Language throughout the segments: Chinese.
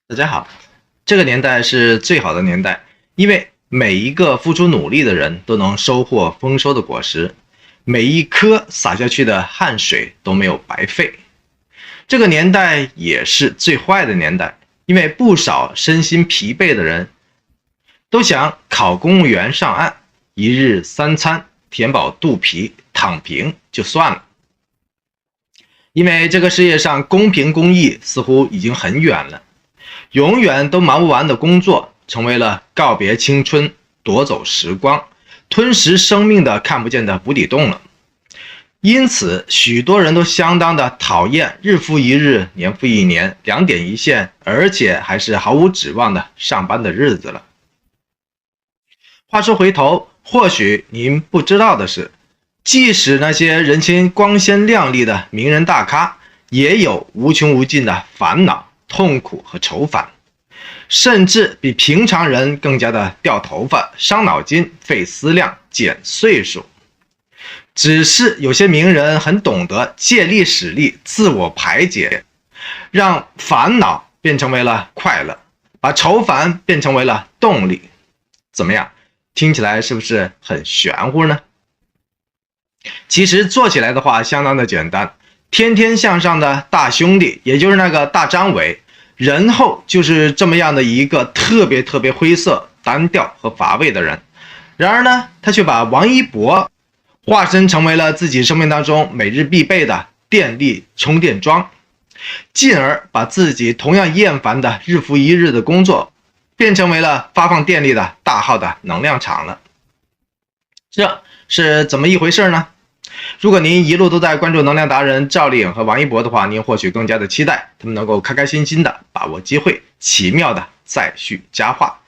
大家好，这个年代是最好的年代，因为每一个付出努力的人都能收获丰收的果实，每一颗洒下去的汗水都没有白费。这个年代也是最坏的年代，因为不少身心疲惫的人都想考公务员上岸，一日三餐填饱肚皮，躺平就算了。因为这个世界上公平公义似乎已经很远了。永远都忙不完的工作，成为了告别青春、夺走时光、吞噬生命的看不见的无底洞了。因此，许多人都相当的讨厌日复一日、年复一年、两点一线，而且还是毫无指望的上班的日子了。话说回头，或许您不知道的是，即使那些人前光鲜亮丽的名人大咖，也有无穷无尽的烦恼、痛苦和愁烦，甚至比平常人更加的掉头发、伤脑筋、费思量、减岁数。只是有些名人很懂得借力使力，自我排解，让烦恼变成为了快乐，把愁烦变成为了动力。怎么样？听起来是不是很玄乎呢？其实做起来的话相当的简单。天天向上的大兄弟，也就是那个大张伟，人后就是这么样的一个特别灰色、单调和乏味的人。然而呢，他却把王一博化身成为了自己生命当中每日必备的电力充电桩，进而把自己同样厌烦的日复一日的工作变成为了发放电力的大号的能量场了。这是怎么一回事呢？如果您一路都在关注能量达人赵丽颖和王一博的话，您或许更加的期待他们能够开开心心的把握机会，奇妙的再续佳话，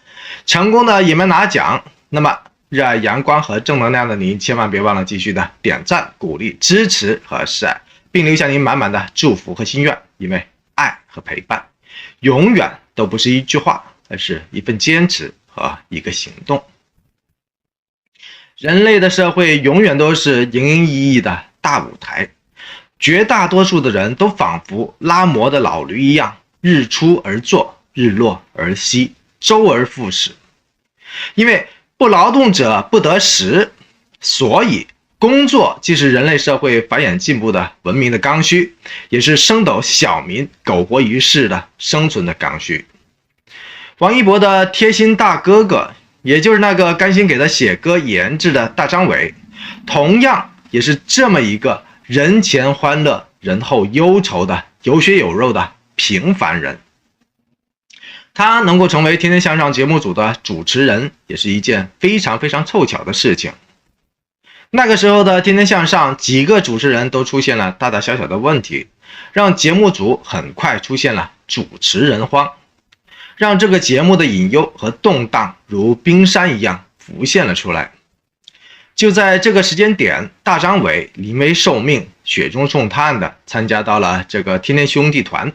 成功的也没拿奖。那么热爱阳光和正能量的您，千万别忘了继续的点赞、鼓励、支持和示爱，并留下您满满的祝福和心愿。因为爱和陪伴永远都不是一句话，而是一份坚持和一个行动。人类的社会永远都是营营役役的大舞台，绝大多数的人都仿佛拉磨的老驴一样，日出而作，日落而息，周而复始。因为不劳动者不得食，所以工作既是人类社会繁衍进步的文明的刚需，也是升斗小民苟活于世的生存的刚需。王一博的贴心大哥哥，也就是那个甘心给他写歌研制的大张伟，同样也是这么一个人前欢乐人后忧愁的有血有肉的平凡人。他能够成为天天向上节目组的主持人，也是一件非常凑巧的事情。那个时候的天天向上几个主持人都出现了大大小小的问题，让节目组很快出现了主持人荒，让这个节目的隐忧和动荡如冰山一样浮现了出来。就在这个时间点，大张伟临危受命，雪中送炭的参加到了这个天天兄弟团，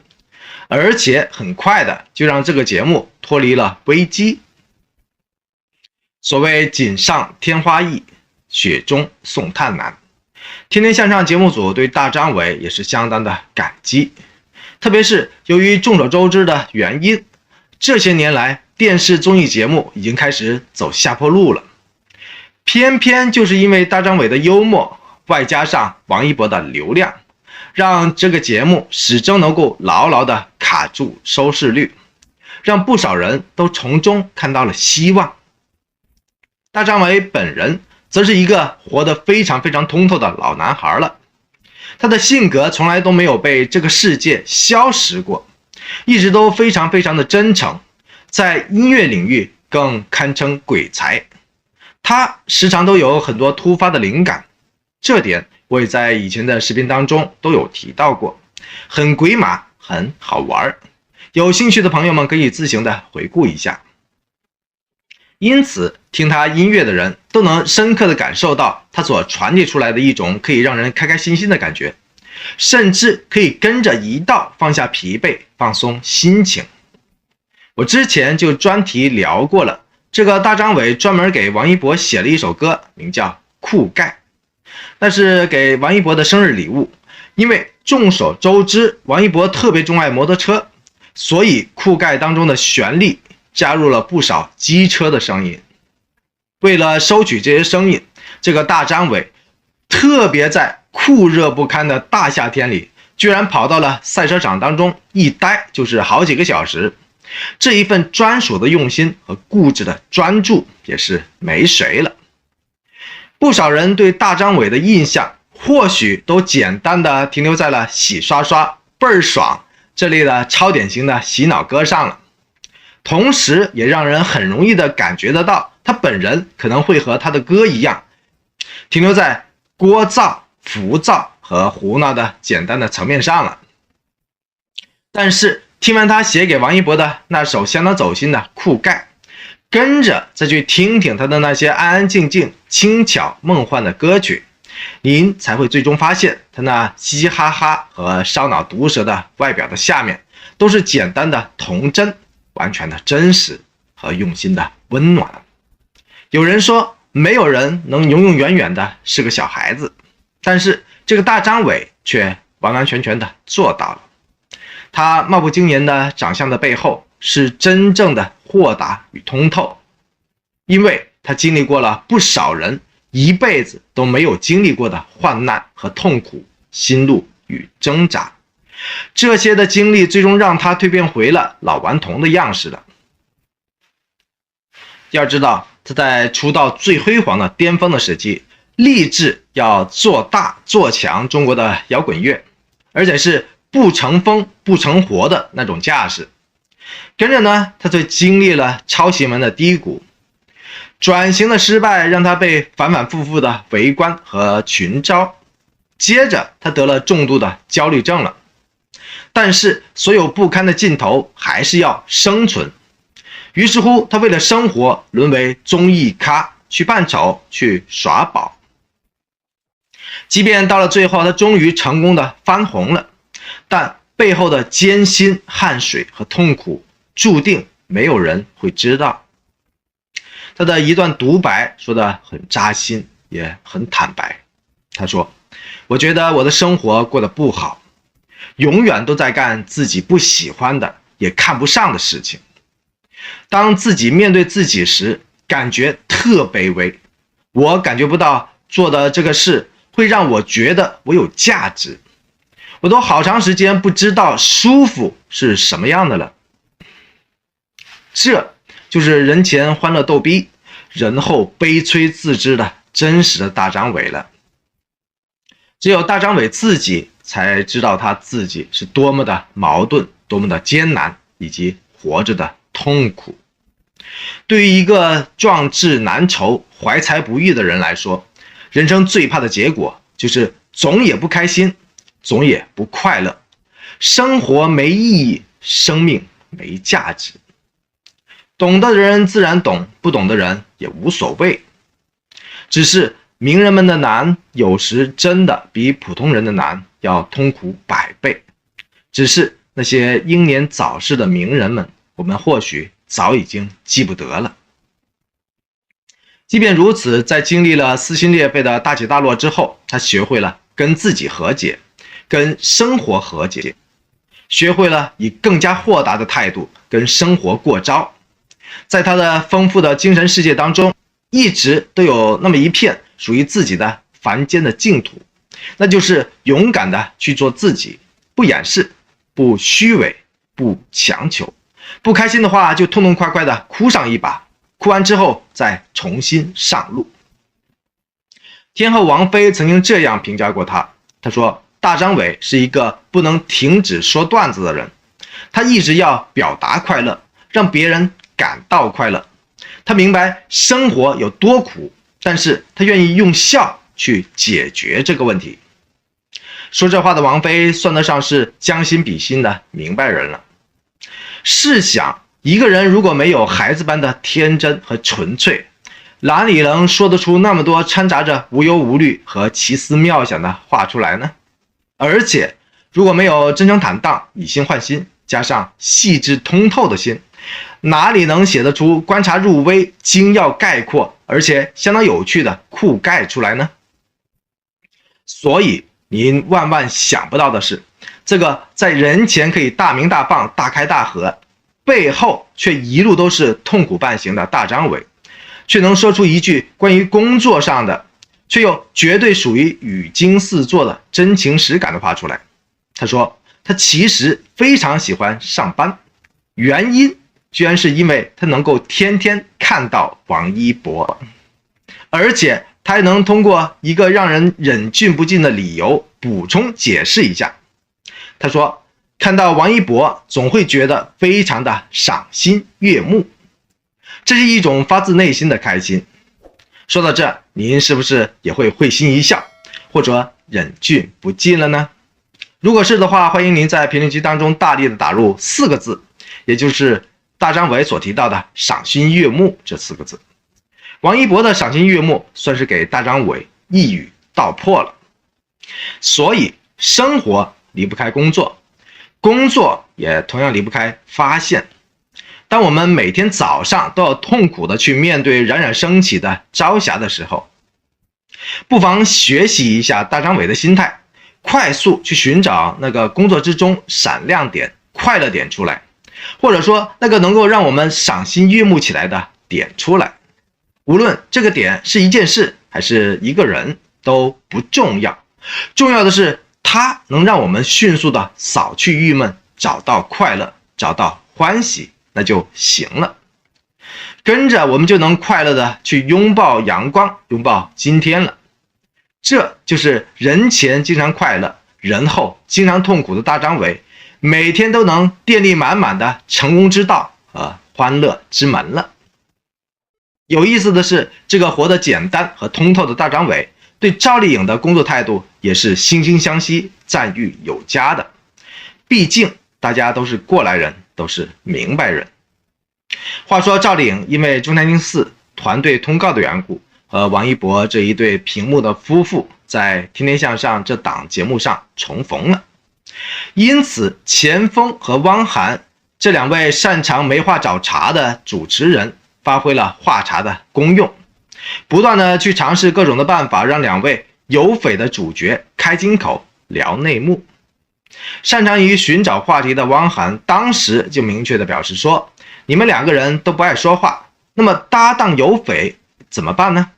而且很快的就让这个节目脱离了危机。所谓锦上添花易，雪中送炭难，天天向上节目组对大张伟也是相当的感激。特别是由于众所周知的原因，这些年来电视综艺节目已经开始走下坡路了，偏偏就是因为大张伟的幽默，外加上王一博的流量，让这个节目始终能够牢牢的卡住收视率，让不少人都从中看到了希望。大张伟本人则是一个活得非常通透的老男孩了，他的性格从来都没有被这个世界消蚀过，一直都非常的真诚，在音乐领域更堪称鬼才。他时常都有很多突发的灵感，这点我也在以前的视频当中都有提到过，很鬼马，很好玩，有兴趣的朋友们可以自行的回顾一下。因此听他音乐的人都能深刻的感受到他所传递出来的一种可以让人开心的感觉，甚至可以跟着一道放下疲惫，放松心情。我之前就专题聊过了，这个大张伟专门给王一博写了一首歌，名叫《酷盖》，那是给王一博的生日礼物。因为众所周知，王一博特别钟爱摩托车，所以库盖当中的旋律加入了不少机车的声音。为了收取这些声音，这个大张伟特别在酷热不堪的大夏天里，居然跑到了赛车场当中，一待就是好几个小时。这一份专属的用心和固执的专注也是没谁了。不少人对大张伟的印象或许都简单的停留在了洗刷刷倍儿爽这类的超典型的洗脑歌上了，同时也让人很容易的感觉得到他本人可能会和他的歌一样，停留在聒噪、浮躁和胡闹的简单的层面上了。但是听完他写给王一博的那首相当走心的《酷盖》，跟着再去听听他的那些安安静静、轻巧、梦幻的歌曲，您才会最终发现他那嘻嘻哈哈和烧脑毒舌的外表的下面，都是简单的童真，完全的真实和用心的温暖。有人说没有人能永永远远的是个小孩子，但是这个大张伟却完完全全的做到了。他貌不惊人的长相的背后，是真正的豁达与通透，因为他经历过了不少人一辈子都没有经历过的患难和痛苦、心路与挣扎。这些的经历最终让他蜕变回了老顽童的样式了。要知道，他在出道最辉煌的巅峰的时期，立志要做大做强中国的摇滚乐，而且是不成风不成活的那种架势。跟着呢，他就经历了超新闻的低谷，转型的失败让他被反反复复的围观和群招，接着他得了重度的焦虑症了。但是所有不堪的尽头还是要生存，于是乎他为了生活沦为综艺咖，去扮丑，去耍宝。即便到了最后他终于成功的翻红了，但背后的艰辛、汗水和痛苦注定没有人会知道。他的一段独白说得很扎心，也很坦白。他说，我觉得我的生活过得不好，永远都在干自己不喜欢的也看不上的事情。当自己面对自己时，感觉特卑微，我感觉不到做的这个事会让我觉得我有价值，我都好长时间不知道舒服是什么样的了。这就是人前欢乐逗逼，人后悲催自知的真实的大张伟了。只有大张伟自己才知道他自己是多么的矛盾，多么的艰难，以及活着的痛苦。对于一个壮志难酬、怀才不遇的人来说，人生最怕的结果就是总也不开心，总也不快乐，生活没意义，生命没价值。懂的人自然懂，不懂的人也无所谓。只是名人们的难，有时真的比普通人的难要痛苦100倍。只是那些英年早逝的名人们，我们或许早已经记不得了。即便如此，在经历了撕心裂肺的大起大落之后，他学会了跟自己和解，跟生活和解，学会了以更加豁达的态度跟生活过招。在他的丰富的精神世界当中，一直都有那么一片属于自己的凡间的净土，那就是勇敢的去做自己，不掩饰，不虚伪，不强求。不开心的话就痛痛快快的哭上一把，哭完之后再重新上路。天后王菲曾经这样评价过他，她说，大张伟是一个不能停止说段子的人，他一直要表达快乐，让别人感到快乐。他明白生活有多苦，但是他愿意用笑去解决这个问题。说这话的王菲算得上是将心比心的明白人了。试想，一个人如果没有孩子般的天真和纯粹，哪里能说得出那么多掺杂着无忧无虑和奇思妙想的话出来呢？而且如果没有真诚坦荡、以心换心，加上细致通透的心，哪里能写得出观察入微、精要概括而且相当有趣的酷盖出来呢？所以您万万想不到的是，这个在人前可以大鸣大放、大开大合，背后却一路都是痛苦半行的大张伟，却能说出一句关于工作上的，却又绝对属于语惊四座的真情实感的话出来。他说他其实非常喜欢上班，原因居然是因为他能够天天看到王一博，而且他还能通过一个让人忍俊不禁的理由补充解释一下。他说看到王一博总会觉得非常的赏心悦目，这是一种发自内心的开心。说到这，您是不是也会会心一笑，或者忍俊不禁了呢？如果是的话，欢迎您在评论区当中大力的打入4个字，也就是大张伟所提到的赏心悦目这4个字。王一博的赏心悦目算是给大张伟一语道破了。所以生活离不开工作，工作也同样离不开发现。当我们每天早上都要痛苦的去面对冉冉升起的朝霞的时候，不妨学习一下大张伟的心态，快速去寻找那个工作之中闪亮点、快乐点出来，或者说那个能够让我们赏心悦目起来的点出来。无论这个点是一件事还是一个人都不重要，重要的是它能让我们迅速的扫去郁闷，找到快乐，找到欢喜，那就行了。跟着我们就能快乐的去拥抱阳光，拥抱今天了。这就是人前经常快乐，人后经常痛苦的大张伟，每天都能电力满满的成功之道和欢乐之门了。有意思的是，这个活得简单和通透的大张伟，对赵丽颖的工作态度也是惺惺相惜，赞誉有加的。毕竟大家都是过来人，都是明白人。话说赵丽颖因为中山陵4团队通告的缘故，和王一博这一对屏幕的夫妇在《天天向上》这档节目上重逢了，因此钱枫和汪涵这2位擅长没话找茬的主持人发挥了话茬的功用，不断的去尝试各种的办法，让2位有匪的主角开金口聊内幕。擅长于寻找话题的汪涵当时就明确的表示说，你们2个人都不爱说话，那么搭档有匪怎么办呢？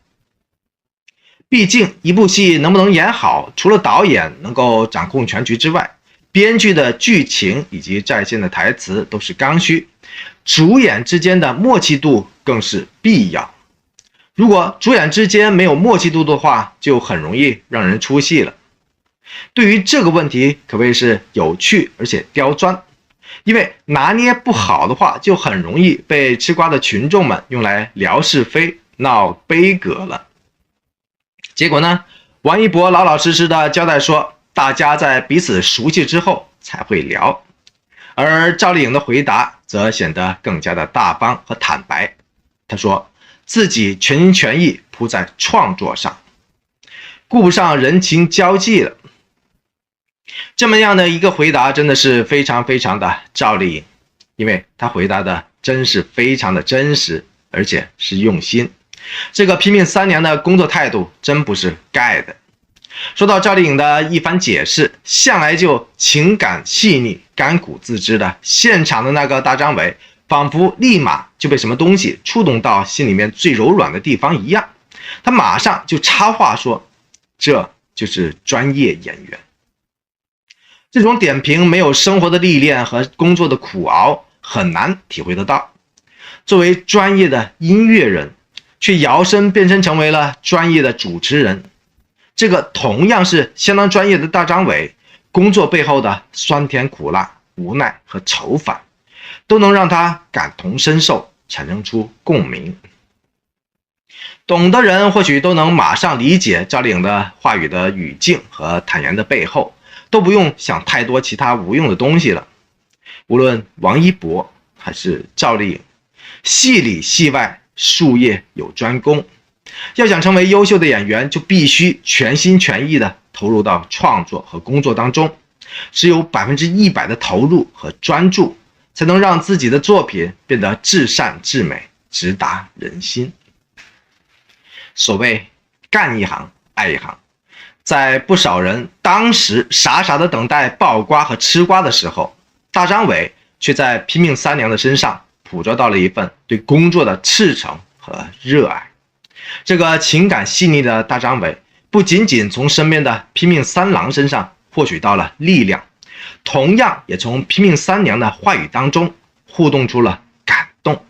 毕竟一部戏能不能演好，除了导演能够掌控全局之外，编剧的剧情以及在线的台词都是刚需，主演之间的默契度更是必要。如果主演之间没有默契度的话，就很容易让人出戏了。对于这个问题可谓是有趣而且刁钻，因为拿捏不好的话，就很容易被吃瓜的群众们用来聊是非、闹悲歌了。结果呢，王一博老老实实的交代说，大家在彼此熟悉之后才会聊，而赵丽颖的回答则显得更加的大方和坦白。她说自己全心全意扑在创作上，顾不上人情交际了。这么样的一个回答真的是非常非常的赵丽颖，因为她回答的真是非常的真实，而且是用心。这个拼命3年的工作态度真不是盖的。说到赵丽颖的一番解释，向来就情感细腻、甘苦自知的现场的那个大张伟，仿佛立马就被什么东西触动到心里面最柔软的地方一样，他马上就插话说，这就是专业演员。这种点评没有生活的历练和工作的苦熬，很难体会得到。作为专业的音乐人，却摇身变身成为了专业的主持人，这个同样是相当专业的大张伟，工作背后的酸甜苦辣、无奈和愁烦，都能让他感同身受，产生出共鸣。懂的人或许都能马上理解赵丽颖的话语的语境和坦言的背后，都不用想太多其他无用的东西了。无论王一博还是赵丽颖，戏里戏外术业有专攻，要想成为优秀的演员，就必须全心全意的投入到创作和工作当中，只有100%的投入和专注，才能让自己的作品变得至善至美，直达人心。所谓干一行爱一行，在不少人当时傻傻的等待爆瓜和吃瓜的时候，大张伟却在拼命三娘的身上捕捉到了一份对工作的赤诚和热爱。这个情感细腻的大张伟不仅仅从身边的拼命三郎身上获取到了力量，同样也从拼命三娘的话语当中互动出了感动。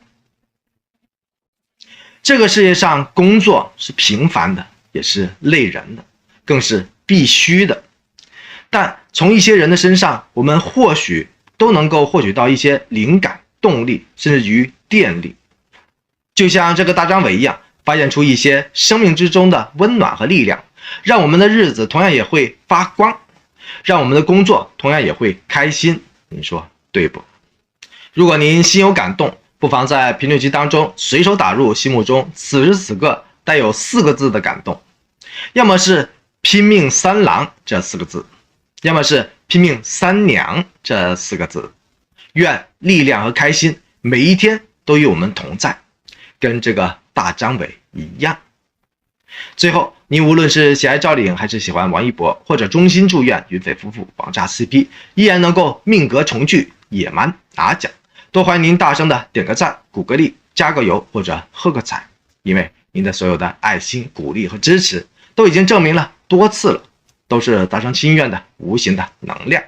这个世界上工作是平凡的，也是累人的，更是必须的。但从一些人的身上，我们或许都能够获取到一些灵感、动力，甚至于电力。就像这个大张伟一样，发现出一些生命之中的温暖和力量，让我们的日子同样也会发光，让我们的工作同样也会开心。您说对不？如果您心有感动，不妨在评论区当中随手打入心目中此时此刻带有4个字的感动，要么是拼命三郎这4个字，要么是拼命三娘这4个字。愿力量和开心每一天都与我们同在，跟这个大张伟一样。最后，你无论是喜爱赵丽颖，还是喜欢王一博，或者衷心祝愿云飞夫妇王炸 CP 依然能够命格重聚，野蛮拿奖，都欢迎您大声的点个赞、鼓个励、加个油或者喝个彩，因为您的所有的爱心、鼓励和支持都已经证明了多次了，都是达成心愿的无形的能量。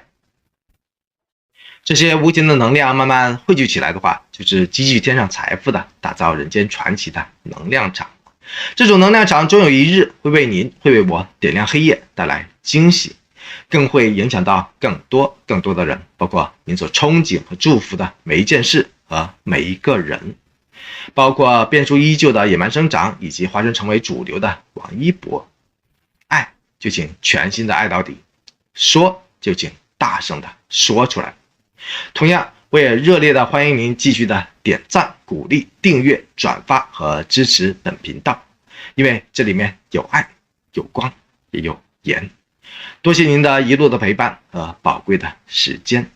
这些无形的能量慢慢汇聚起来的话，就是积聚天上财富的，打造人间传奇的能量场。这种能量场终有一日会为您，会为我点亮黑夜，带来惊喜，更会影响到更多的人，包括您所憧憬和祝福的每一件事和每一个人，包括变数依旧的野蛮生长，以及化身成为主流的王一博。爱就请全心的爱到底，说就请大声的说出来。同样，我也热烈的欢迎您继续的点赞、鼓励、订阅、转发和支持本频道，因为这里面有爱、有光，也有盐。多谢您的一路的陪伴和宝贵的时间。